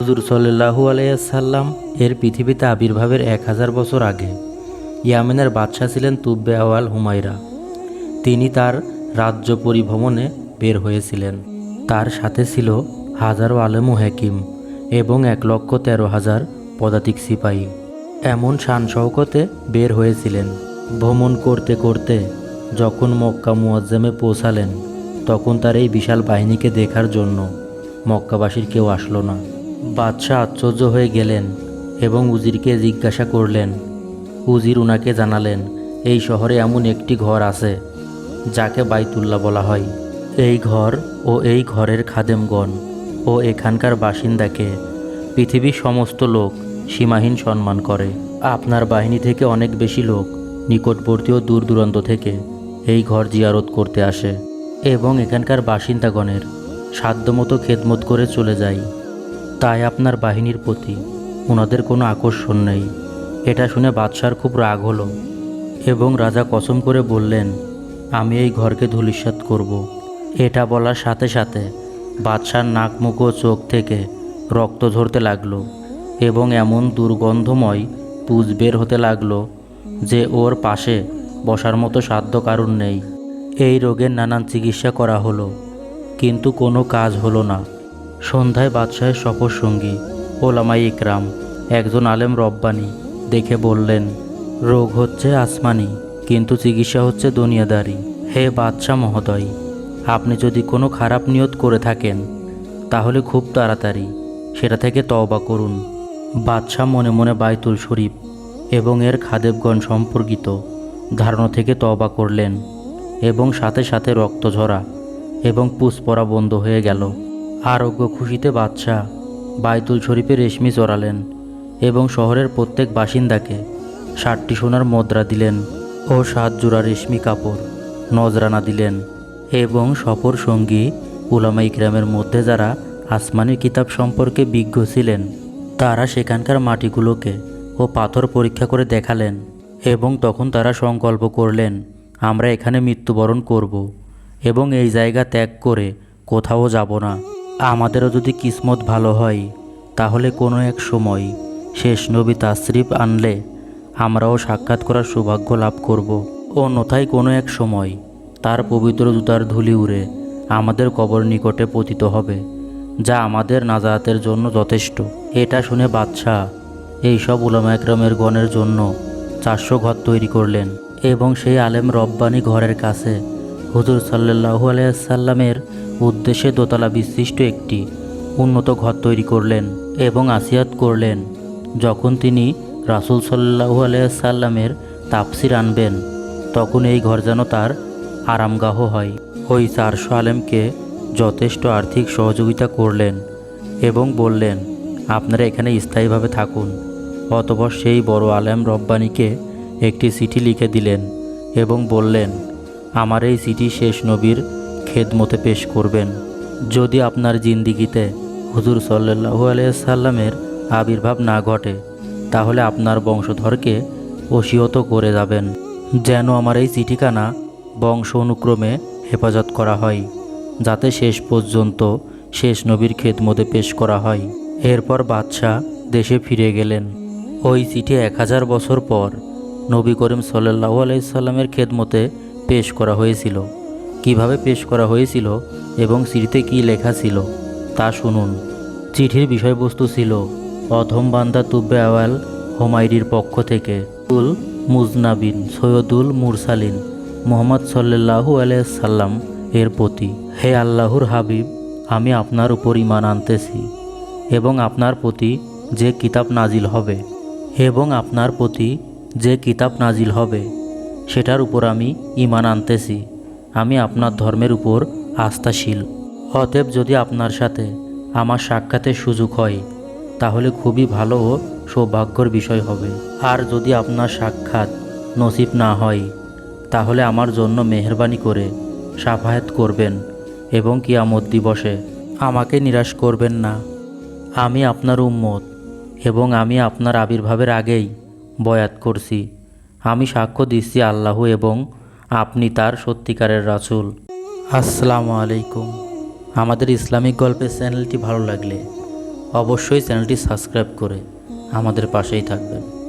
হুজুর সাল্লাল্লাহু আলাইহি সাল্লাম এর পৃথিবীতে আবির্ভাবের 1000 বছর আগে ইয়ামেনের বাদশাহ ছিলেন তুব্বে আওয়াল হুমায়রা। তিনি তার রাজ্য পরিভ্রমণে বের হয়েছিলেন। তার সাথে ছিল হাজারো আলেম ও হাকিম এবং 1,13,000 পদাতিক সিপাহী। এমন শান শওকতে বের হয়েছিলেন। ভ্রমণ করতে করতে যখন মক্কা মুআজ্জামে পৌঁছালেন, তখন তার এই বিশাল বাহিনীকে দেখার জন্য মক্কাবাসীর কেউ আসলো না। বাদশাহ আশ্চর্য হয়ে গেলেন এবং উজিরকে জিজ্ঞাসা করলেন। উজির উনাকে জানালেন, এই শহরে এমন একটি ঘর আছে যাকে বাইতুল্লাহ বলা হয়। এই ঘর ও এই ঘরের খাদেমগণ ও এখানকার বাসিন্দাকে পৃথিবীর সমস্ত লোক সীমাহীন সম্মান করে। আপনার বাহিনী থেকে অনেক বেশি লোক নিকটবর্তী ও দূর দূরান্ত থেকে এই ঘর জিয়ারত করতে আসে এবং এখানকার বাসিন্দাগণের সাধ্যমতো খেদমত করে চলে যায়। তাই আপনার বাহিনীর প্রতি ওনাদের কোনো আকর্ষণ নেই। এটা শুনে বাদশার খুব রাগ হলো এবং রাজা কসম করে বললেন, আমি এই ঘরকে ধূলিসাৎ করব। এটা বলার সাথে সাথে বাদশার নাক মুখ ও চোখ থেকে রক্ত ঝরতে লাগলো এবং এমন দুর্গন্ধময় পুঁজ বের হতে লাগলো যে ওর পাশে বসার মতো সাধ্য কারণ নেই। এই রোগের নানান চিকিৎসা করা হলো, কিন্তু কোনো কাজ হলো না। সন্ধ্যায় বাদশাহের সফর সঙ্গী ওলামায়ে ইকরাম একজন আলেম রব্বানি দেখে বললেন, রোগ হচ্ছে আসমানি, কিন্তু চিকিৎসা হচ্ছে দুনিয়াদারি। হে বাদশাহ মহোদয়, আপনি যদি কোনো খারাপ নিয়ত করে থাকেন তাহলে খুব তাড়াতাড়ি সেটা থেকে তওবা করুন। বাদশাহ মনে মনে বাইতুল শরীফ এবং এর খাদেমগণ সম্পর্কিত ধারণা থেকে তওবা করলেন এবং সাথে সাথে রক্ত ঝরা এবং পুষ পড়া বন্ধ হয়ে গেল। আরোগ্য খুশিতে বাদশাহ বাইতুল শরীফে রেশমি চড়ালেন এবং শহরের প্রত্যেক বাসিন্দাকে 60টি সোনার মুদ্রা দিলেন ও 7 জোড়া রেশমি কাপড় নজরানা দিলেন। এবং সফর সঙ্গী উলামা ইকরামের মধ্যে যারা আসমানি কিতাব সম্পর্কে বিজ্ঞ ছিলেন, তারা সেখানকার মাটিগুলোকে ও পাথর পরীক্ষা করে দেখালেন এবং তখন তারা সংকল্প করলেন, আমরা এখানে মৃত্যুবরণ করব এবং এই জায়গা ত্যাগ করে কোথাও যাব না। আমাদেরও যদি কিসমত ভালো হয় তাহলে কোনো এক সময় শেষ নবী তাশরিফ আনলে আমরাও সাক্ষাৎ করার সৌভাগ্য লাভ করব। অন্যথায় কোনো এক সময় তার পবিত্র জুতার ধুলি উড়ে আমাদের কবর নিকটে পতিত হবে, যা আমাদের নাজাতের জন্য যথেষ্ট। এটা শুনে বাদশাহ এইসব উলামা একরামের গণের জন্য 400 ঘর তৈরি করলেন এবং সেই আলেম রব্বানি ঘরের কাছে হুজুর সাল্লাল্লাহু আলাইহি সাল্লামের উদ্দেশ্যে দোতলা বিশিষ্ট একটি উন্নত ঘর তৈরি করলেন এবং আসিয়াত করলেন, যখন তিনি রাসূল সাল্লাল্লাহু আলাইহি সাল্লামের তাফসির আনবেন তখন এই ঘর যেন তার আরামগাহ হয়। ওই 400 আলেমকে যথেষ্ট আর্থিক সহযোগিতা করলেন এবং বললেন, আপনারা এখানে স্থায়ীভাবে থাকুন। অতঃপর সেই বড় আলেম রব্বানিকে একটি চিঠি লিখে দিলেন এবং বললেন, আমার এই চিঠি শেষ নবীর খেদমতে পেশ করবেন। যদি আপনার জিন্দিগিতে হুজুর সাল্লাল্লাহু আলাইহি সাল্লামের আবির্ভাব না ঘটে তাহলে আপনার বংশধরকে ওসিয়ত করে যাবেন যেন আমার এই চিঠিখানা বংশ অনুক্রমে হেফাজত করা হয়, যাতে শেষ পর্যন্ত শেষ নবীর খেদমতে পেশ করা হয়। এরপর বাদশাহ দেশে ফিরে গেলেন। ওই চিঠি 1000 বছর পর নবী করিম সাল্লাল্লাহু আলাইহি সাল্লামের খেদমতে পেশ করা হয়েছিল। কিভাবে পেশ করা হয়েছিল এবং চিঠিতে কী লেখা ছিল তা শুনুন। চিঠির বিষয়বস্তু ছিল, অধম বান্দা তুব্বে আওয়াল হুমায়রির পক্ষ থেকে উল মুজনাবিন সৈয়দুল মুরসালিন মুহাম্মদ সাল্লাল্লাহু আলাইহি সাল্লাম এর প্রতি, হে আল্লাহর হাবিব, আমি আপনার উপর ঈমান আনতেছি এবং আপনার প্রতি যে কিতাব নাজিল হবে সেটার উপর আমি ঈমান আনতেছি। আমি আপনার ধর্মের উপর আস্থাশীল। অতএব যদি আপনার সাথে আমার সাক্ষাতের সুযোগ হয় তাহলে খুবই ভালো ও সৌভাগ্যের বিষয় হবে। আর যদি আপনার সাক্ষাৎ নসিব না হয় তাহলে আমার জন্য মেহেরবানি করে শাফায়াত করবেন এবং কিয়ামত দিবসে আমাকে নিরাশ করবেন না। আমি আপনার উম্মত এবং আমি আপনার আবির্ভাবের আগেই বয়াত করছি। আমি সাক্ষ্য দিচ্ছি আল্লাহ এবং আপনি তার সত্যিকারের রাসূল। আসসালামু আলাইকুম। আমাদের ইসলামিক গল্পের চ্যানেলটি ভালো লাগলে অবশ্যই চ্যানেলটি সাবস্ক্রাইব করে আমাদের পাশেই থাকবেন।